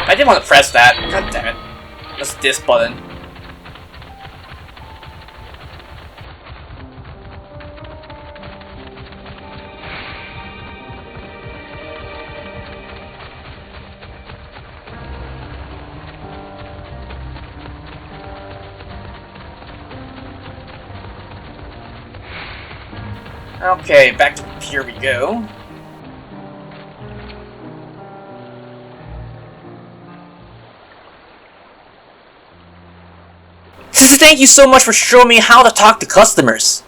I didn't want to press that. God damn it. That's this button. Okay, back to here we go. Thank you so much for showing me how to talk to customers.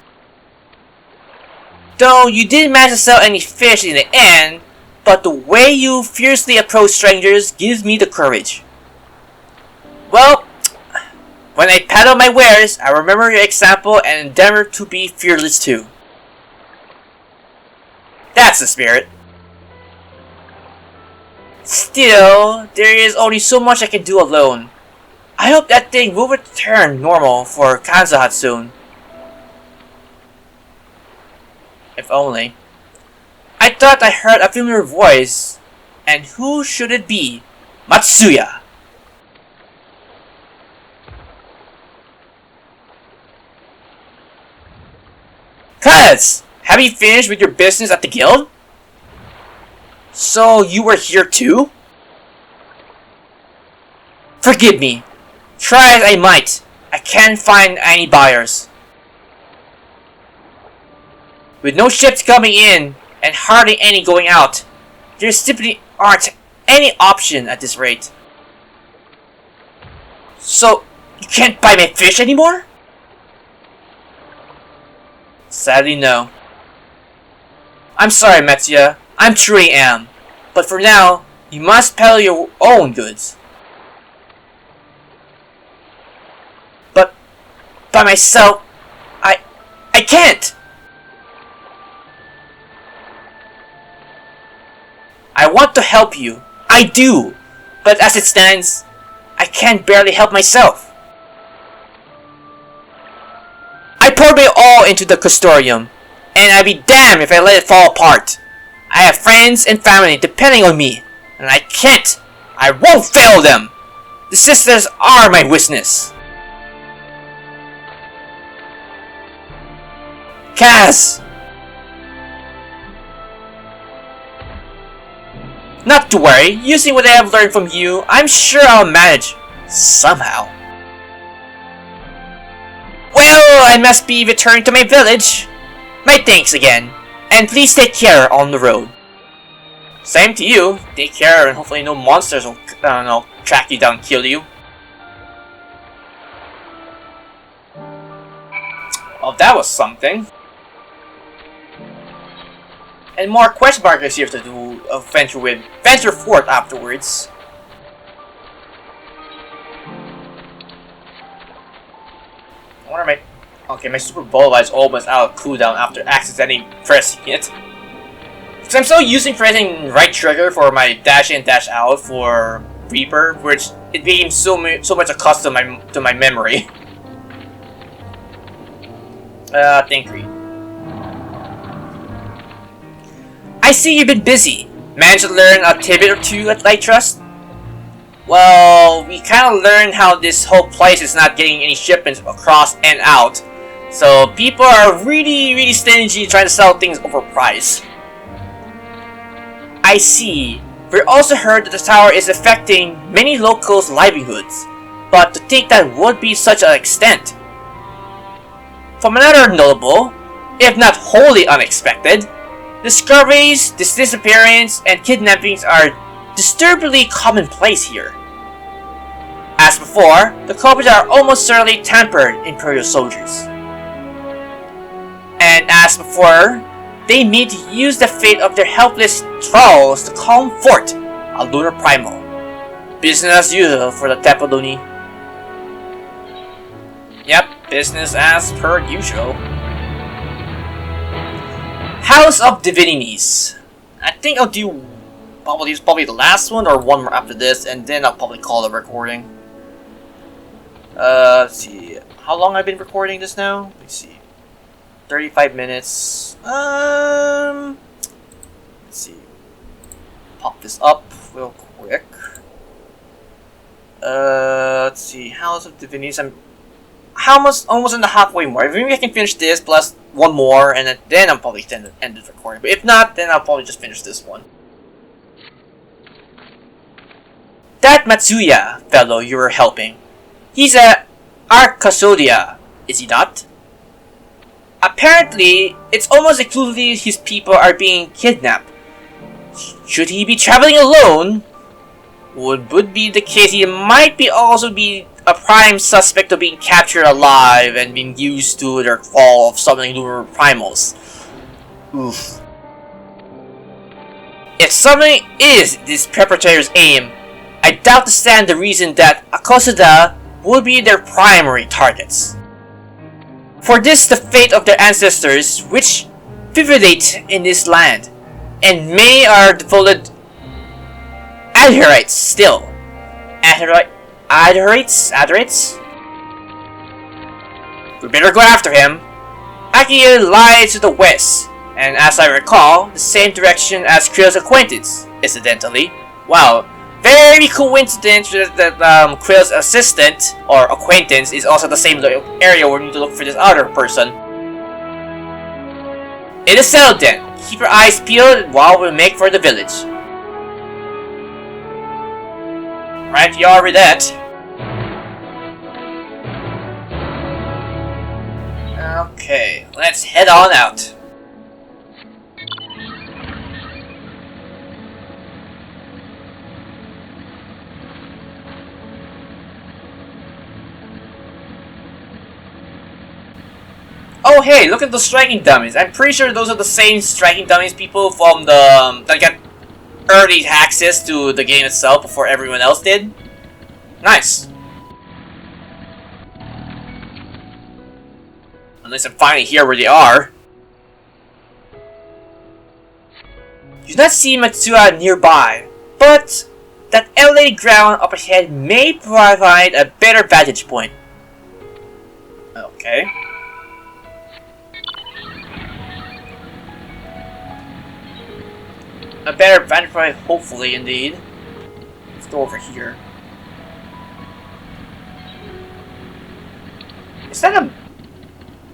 Though you didn't manage to sell any fish in the end, but the way you fiercely approach strangers gives me the courage. Well, when I peddle my wares, I remember your example and endeavor to be fearless too. That's the spirit. Still, there is only so much I can do alone. I hope that thing will return normal for Kanzahat soon. If only. I thought I heard a familiar voice. And who should it be? Matsuya! Cuz! Have you finished with your business at the guild? So you were here too? Forgive me. Try as I might, I can't find any buyers. With no ships coming in, and hardly any going out, there simply aren't any option at this rate. So, you can't buy my fish anymore? Sadly, no. I'm sorry, Matsuya, I truly am. But for now, you must peddle your own goods. By myself, I can't! I want to help you, I do, but as it stands, I can barely help myself. I poured my all into the custodium, and I'd be damned if I let it fall apart. I have friends and family depending on me, and I won't fail them! The sisters are my witness. Kaz! Not to worry, using what I have learned from you, I'm sure I'll manage. Somehow. Well, I must be returning to my village. My thanks again. And please take care on the road. Same to you. Take care and hopefully no monsters will, track you down and kill you. Well, that was something. And more quest markers here to do venture forth afterwards. I wonder my super bola is almost out of cooldown after accidentally pressing it. Because I'm still pressing right trigger for my dash in dash out for Reaper, which it became so much accustomed to my memory. Thank you. I see you've been busy. Managed to learn a tidbit or two at Light Trust? Well, we kind of learned how this whole place is not getting any shipments across and out. So people are really stingy trying to sell things overpriced. I see. We also heard that the tower is affecting many locals' livelihoods. But to think that would be such an extent. From another notable, if not wholly unexpected, discoveries, disappearance, and kidnappings are disturbingly commonplace here. As before, the culprits are almost certainly tempered Imperial soldiers. And as before, they meet to use the fate of their helpless thralls to calm fort a lunar primal. Business as usual for the Tepaluni. Yep, business as per usual. House of Divinities. I think I'll do probably the last one or one more after this, and then I'll probably call the recording. Let's see. How long I've been recording this now? Let's see. 35 minutes. Let's see. Pop this up real quick. Let's see. House of Divinities. I'm almost in the halfway mark. Maybe I can finish this plus one more, and then I'll probably end the recording. But if not, then I'll probably just finish this one. That Matsuya fellow you were helping, he's a Arcasodia, is he not? Apparently, it's almost exclusively his people are being kidnapped. Should he be traveling alone? Would be the case, he might also be a prime suspect of being captured alive and being used to their fall of summoning lunar primals. Oof. If something is this perpetrator's aim, I doubt to stand the reason that Akosada would be their primary targets. For this the fate of their ancestors, which fibrillate in this land, and many are devoted adherites still. Adherites? We better go after him. Akia lies to the west, and as I recall, the same direction as Krill's acquaintance, incidentally. Wow. Very coincidence that Krill's assistant, or acquaintance, is also the same area where we need to look for this other person. It is settled then. Keep your eyes peeled while we make for the village. Right, you are with that. Okay, let's head on out. Oh hey, look at the striking dummies. I'm pretty sure those are the same striking dummies people from the that got early access to the game itself before everyone else did. Nice. Unless I'm finally here where they are. You do not see Matsuya nearby, but that elevated ground up ahead may provide a better vantage point. Okay. A better vantage point, hopefully, indeed. Let's go over here. Is that a...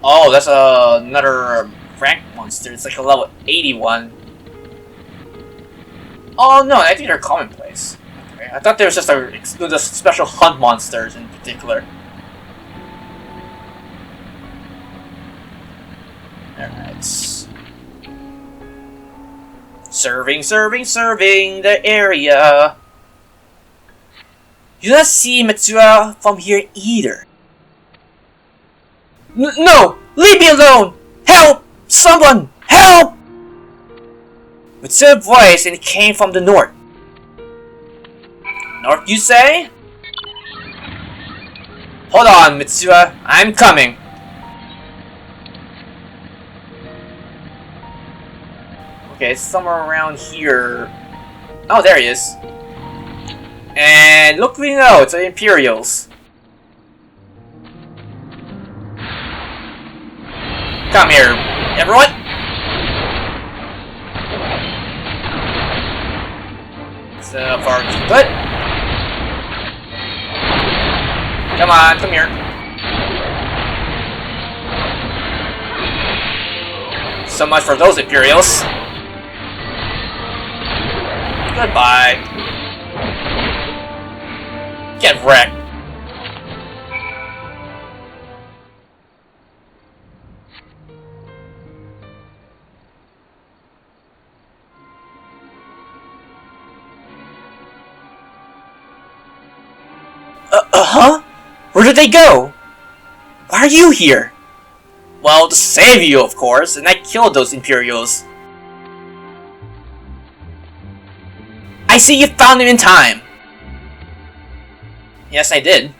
Oh, that's another rank monster. It's like a level 81. Oh no, I think they're commonplace. Okay, I thought there was just the special hunt monsters in particular. Alright. Serving the area. You do not see Matsuya from here either. No! Leave me alone! Help! Someone! Help! Matsuya's voice, and it came from the north. North, you say? Hold on, Matsuya. I'm coming. Okay, it's somewhere around here. Oh, there he is. And look, we know, it's the Imperials. Come here, everyone! So far, so good. Come on, come here. So much for those Imperials. Goodbye. Get wrecked. Huh? Where did they go? Why are you here? Well, to save you, of course, and I killed those Imperials. I see you found him in time. Yes, I did.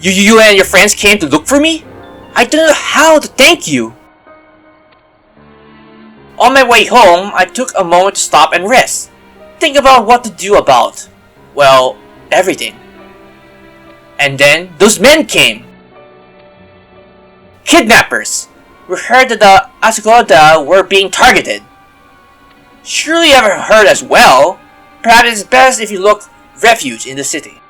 You and your friends came to look for me? I don't know how to thank you. On my way home, I took a moment to stop and rest. Think about what to do about, well, everything. And then those men came. Kidnappers. We heard that the Asagoda were being targeted. Surely you ever heard as well. Perhaps it's best if you look refuge in the city.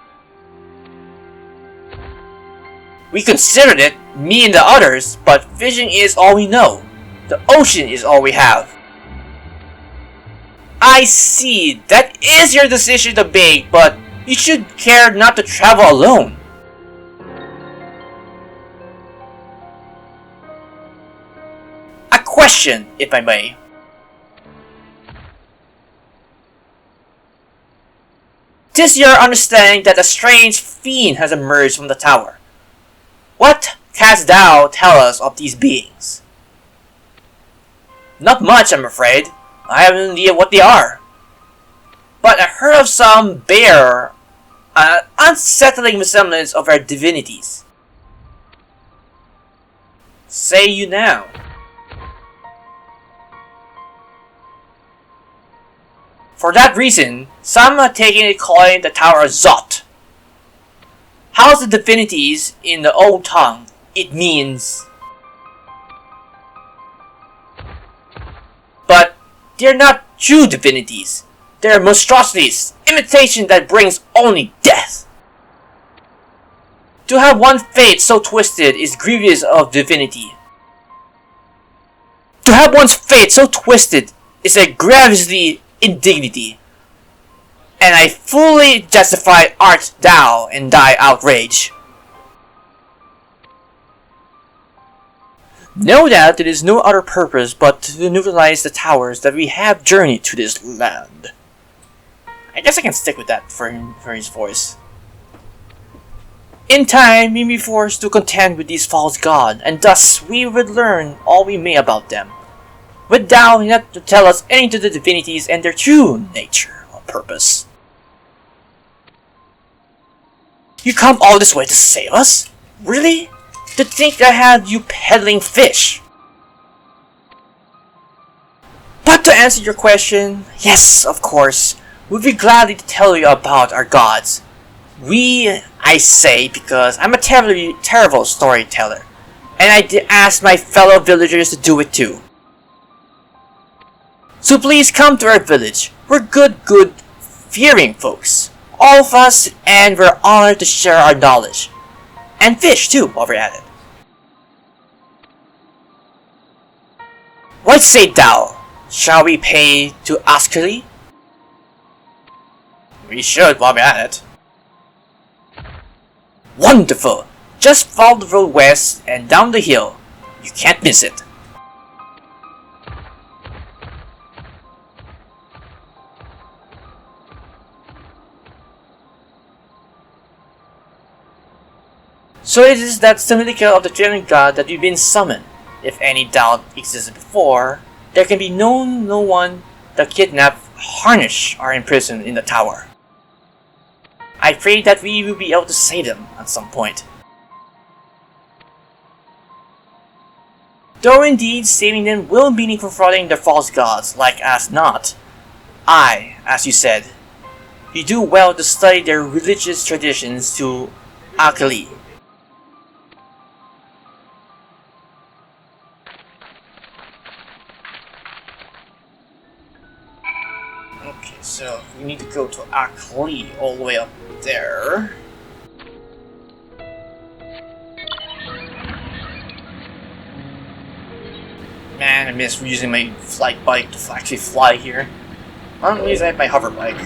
We considered it, me and the others, but fishing is all we know. The ocean is all we have. I see, that is your decision to make, but you should care not to travel alone. A question, if I may. Tis your understanding that a strange fiend has emerged from the tower. What canst thou tell us of these beings? Not much, I'm afraid. I have no idea what they are. But I heard of some bear an unsettling resemblance of our divinities. Say you now. For that reason, some are taking it calling the tower Zot. How's the divinities in the old tongue? It means... But they're not true divinities. They're monstrosities, imitation that brings only death. To have one's fate so twisted is grievous of divinity. To have one's fate so twisted is a grievously indignity. And I fully justify art thou in thy outrage. Know that it is no other purpose but to neutralize the towers that we have journeyed to this land. I guess I can stick with that for his voice. In time, we may be forced to contend with these false gods, and thus we would learn all we may about them. Would thou not to tell us anything to the divinities and their true nature or purpose? You come all this way to save us? Really? To think I had you peddling fish? But to answer your question, yes, of course, we'd be glad to tell you about our gods. I say because I'm a terrible storyteller, and I ask my fellow villagers to do it too. So please come to our village. We're good, fearing folks. All of us, and we're honored to share our knowledge. And fish too, while we're at it. What say thou? Shall we pay to Ascali? We should while we're at it. Wonderful! Just follow the road west and down the hill. You can't miss it. So it is that symbolical of the Training God that we've been summoned. If any doubt existed before, there can be no one that kidnap, harness, or imprisoned in the tower. I pray that we will be able to save them at some point. Though indeed saving them will mean confronting the false gods like as not, as you said, you do well to study their religious traditions to Akali. Okay, so we need to go to Akali all the way up there. Man, I miss using my flight bike to actually fly here. I don't use my hover bike.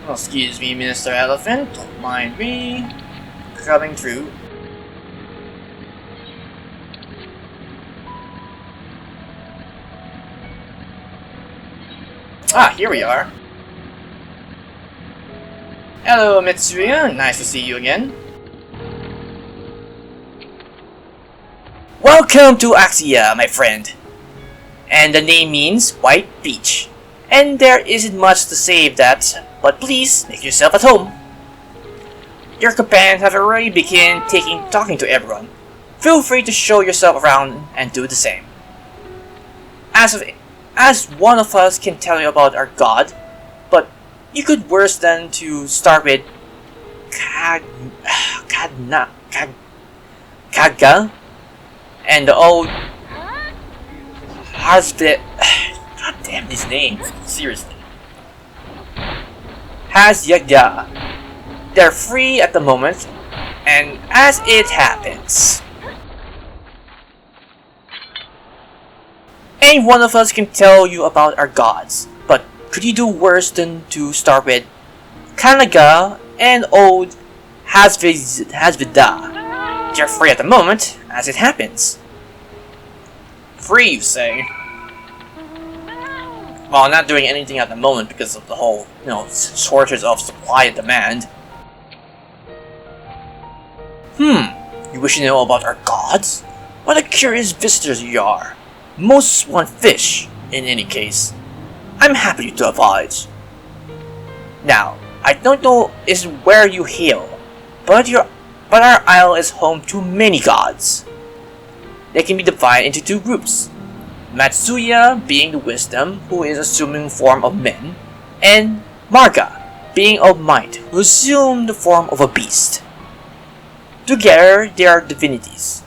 Oh, excuse me, Minister Elephant. Don't mind me coming through. Ah, here we are. Hello, Mitsuya. Nice to see you again. Welcome to Axia, my friend. And the name means White Beach. And there isn't much to say of that, but please make yourself at home. Your companions have already begun talking to everyone. Feel free to show yourself around and do the same. As one of us can tell you about our god, but you could worse than to start with Kaga and the old husband. Damn these names, seriously. Has Yaga. They're free at the moment, and as it happens, any one of us can tell you about our gods, but could you do worse than to start with Kanaga and old Hasvida? They're free at the moment, as it happens. Free, you say? Well, not doing anything at the moment because of the whole, shortage of supply and demand. You wish to know about our gods? What a curious visitors you are. Most want fish, in any case. I'm happy to oblige. Now, I don't know is where you hail, but our isle is home to many gods. They can be divided into two groups. Matsuya being the wisdom, who is assuming form of men, and Marga being of might, who assume the form of a beast. Together, they are divinities.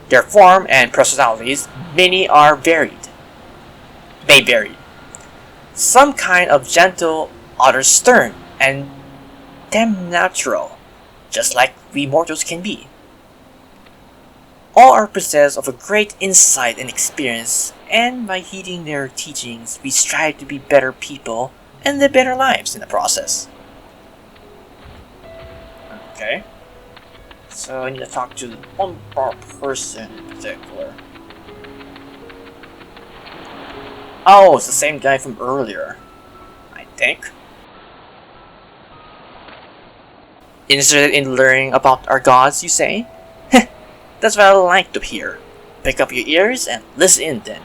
Their form and personalities, many are varied. Some kind of gentle, others stern, and them natural, just like we mortals can be. All are possessed of a great insight and experience, and by heeding their teachings, we strive to be better people and live better lives in the process. Okay. So I need to talk to one more person in particular. Oh, it's the same guy from earlier, I think. Interested in learning about our gods, you say? That's what I like to hear. Pick up your ears and listen in then.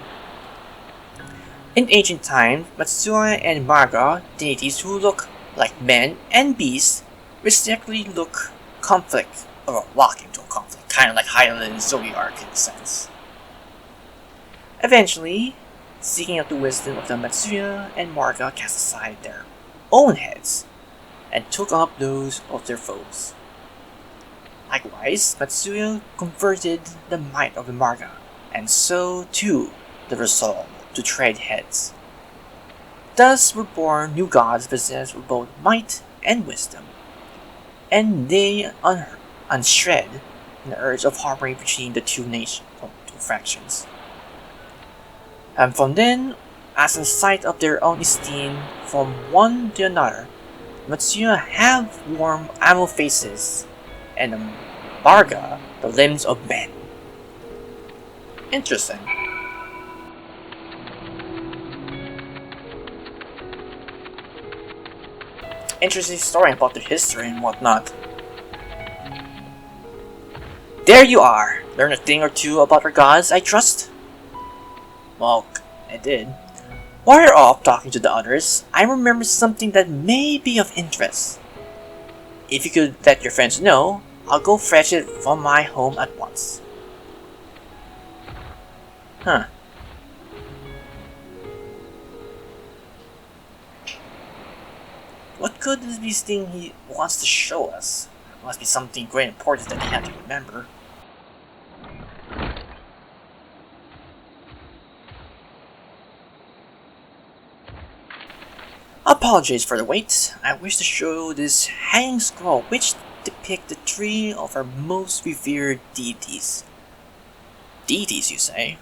In ancient times, Matsuya and Marga, deities who look like men and beasts, respectively look conflict or walk into a conflict, kind of like Highland and Zodiac in a sense. Eventually, seeking out the wisdom of the Matsuya and Marga cast aside their own heads and took up those of their foes. Likewise, Matsuya converted the might of the Marga, and so too the resolve to trade heads. Thus were born new gods possessed with both might and wisdom, and they unshred in the urge of harmony between the two fractions. And from then, as in sight of their own esteem from one to another, Matsuya have warm animal faces, and the Marga the limbs of men. Interesting. Interesting story about their history and whatnot. There you are! Learn a thing or two about our gods, I trust? Well, I did. While you're off talking to the others, I remember something that may be of interest. If you could let your friends know, I'll go fetch it from my home at once. Huh. What could this be thing he wants to show us? It must be something great important that he had to remember. Apologies for the wait. I wish to show this hanging scroll which depict the three of our most revered deities. Deities, you say?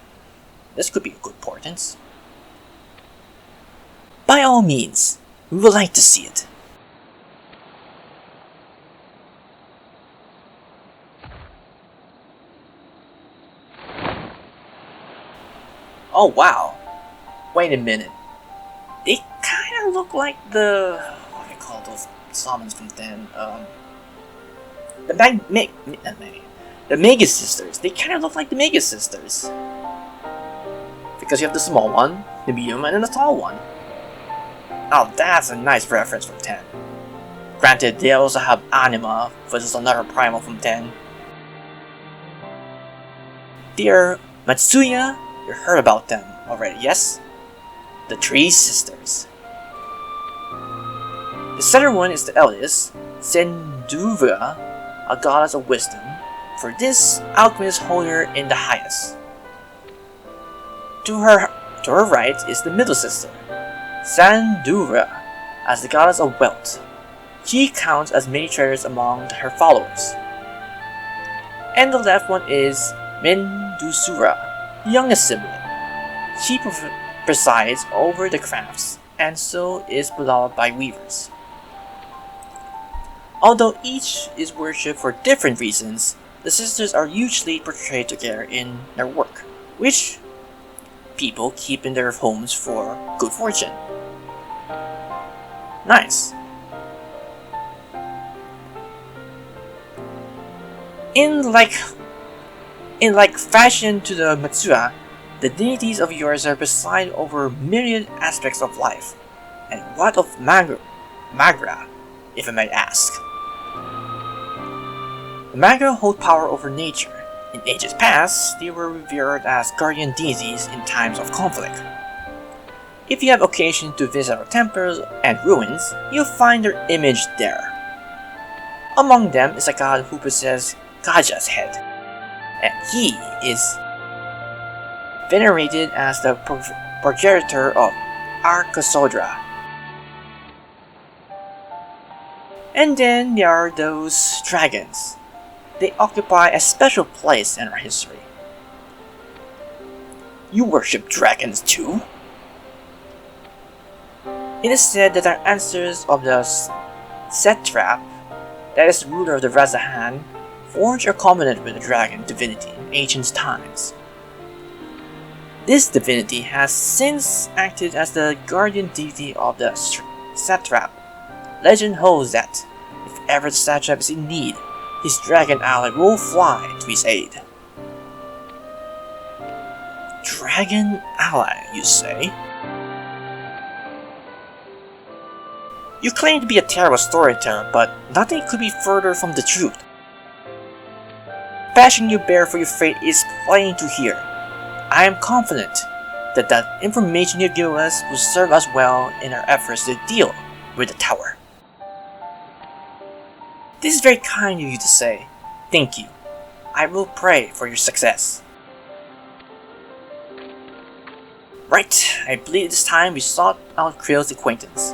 This could be of good portents. By all means, we would like to see it. Oh wow! Wait a minute. They kinda look like what do you call those summons from then? The Magus sisters. They kinda look like the Magus sisters. Because you have the small one, the medium, and then the tall one. Oh, that's a nice reference from 10. Granted, they also have Anima, which is another primal from 10. Dear Matsuya, you heard about them already, yes? The three sisters. The center one is the eldest, Senduva, a goddess of wisdom. For this, alchemists hold her in the highest. To To her right is the middle sister, Sandura, as the goddess of wealth. She counts as many treasures among her followers. And the left one is Mendusura, the youngest sibling. She presides over the crafts, and so is beloved by weavers. Although each is worshipped for different reasons, the sisters are usually portrayed together in their work, which people keep in their homes for good fortune. Nice. In like fashion to the Matsua, the deities of yours are preside over myriad aspects of life. And what of Magra, if I may ask? The Magra hold power over nature. In ages past, they were revered as guardian deities in times of conflict. If you have occasion to visit our temples and ruins, you'll find their image there. Among them is a god who possesses Gaja's head, and he is venerated as the progenitor of Arkasodra. And then there are those dragons. They occupy a special place in our history. You worship dragons too? It is said that our ancestors of the Satrap, that is ruler of the Razahan, forged a covenant with the dragon divinity in ancient times. This divinity has since acted as the guardian deity of the Satrap. Legend holds that, if ever the Satrap is in need, his dragon ally will fly to his aid. Dragon ally, you say? You claim to be a terrible storyteller, but nothing could be further from the truth. The passion you bear for your fate is plain to hear. I am confident that the information you give us will serve us well in our efforts to deal with the tower. This is very kind of you to say. Thank you. I will pray for your success. Right, I believe this time we sought out Krill's acquaintance.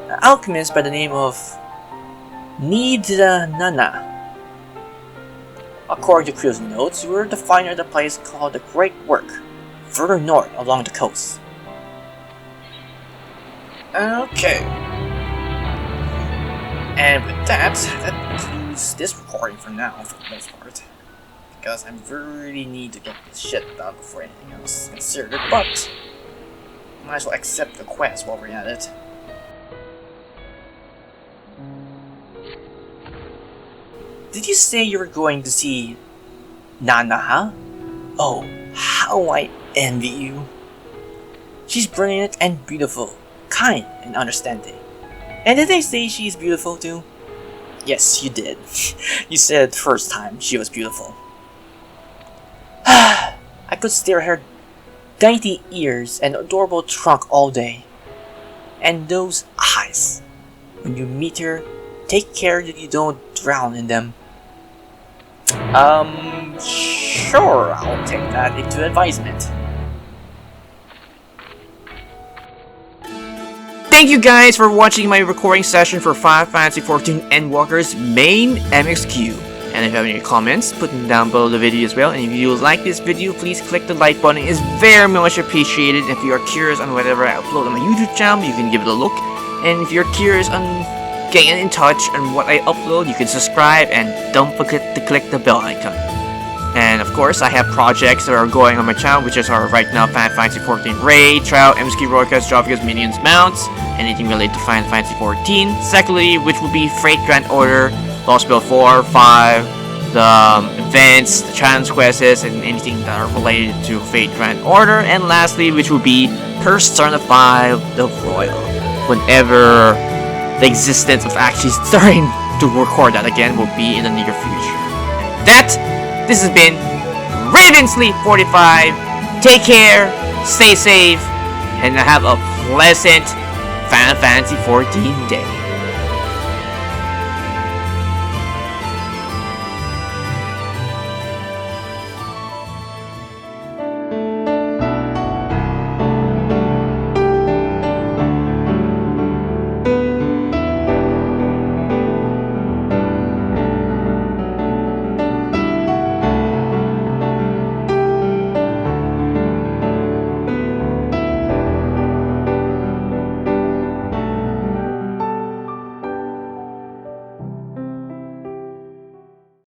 An alchemist by the name of Nidranana. According to Krill's notes, you were the finder at a place called the Great Work, further north along the coast. Okay. And with that concludes this recording for now, for the most part. Because I really need to get this shit done before anything else is considered, but might as well accept the quest while we're at it. Did you say you were going to see Nanaha? Oh, how I envy you. She's brilliant and beautiful, kind and understanding. And did they say she's beautiful too? Yes, you did. You said the first time she was beautiful. I could stare at her dainty ears and adorable trunk all day. And those eyes. When you meet her, take care that you don't drown in them. Sure, I'll take that into advisement. Thank you guys for watching my recording session for Fantasy XIV Endwalker's main MSQ. And if you have any comments, put them down below the video as well. And if you like this video, please click the like button. It's very much appreciated. If you are curious on whatever I upload on my YouTube channel, you can give it a look. And if you're curious on getting in touch on what I upload, you can subscribe and don't forget to click the bell icon. And of course, I have projects that are going on my channel, which is right now Fantasy XIV Raid, Trial, MSQ Broadcast, Jovia's Minions, Mounts, anything related to Fantasy XIV. Secondly, which will be Freight Grand Order, Lost Spell 4, 5, the events, the challenge quests, and anything that are related to Fate Grand Order. And lastly, which will be Persona 5, the Royal. Whenever the existence of actually starting to record that again will be in the near future. This has been Ravensleep45. Take care, stay safe, and have a pleasant Final Fantasy XIV day.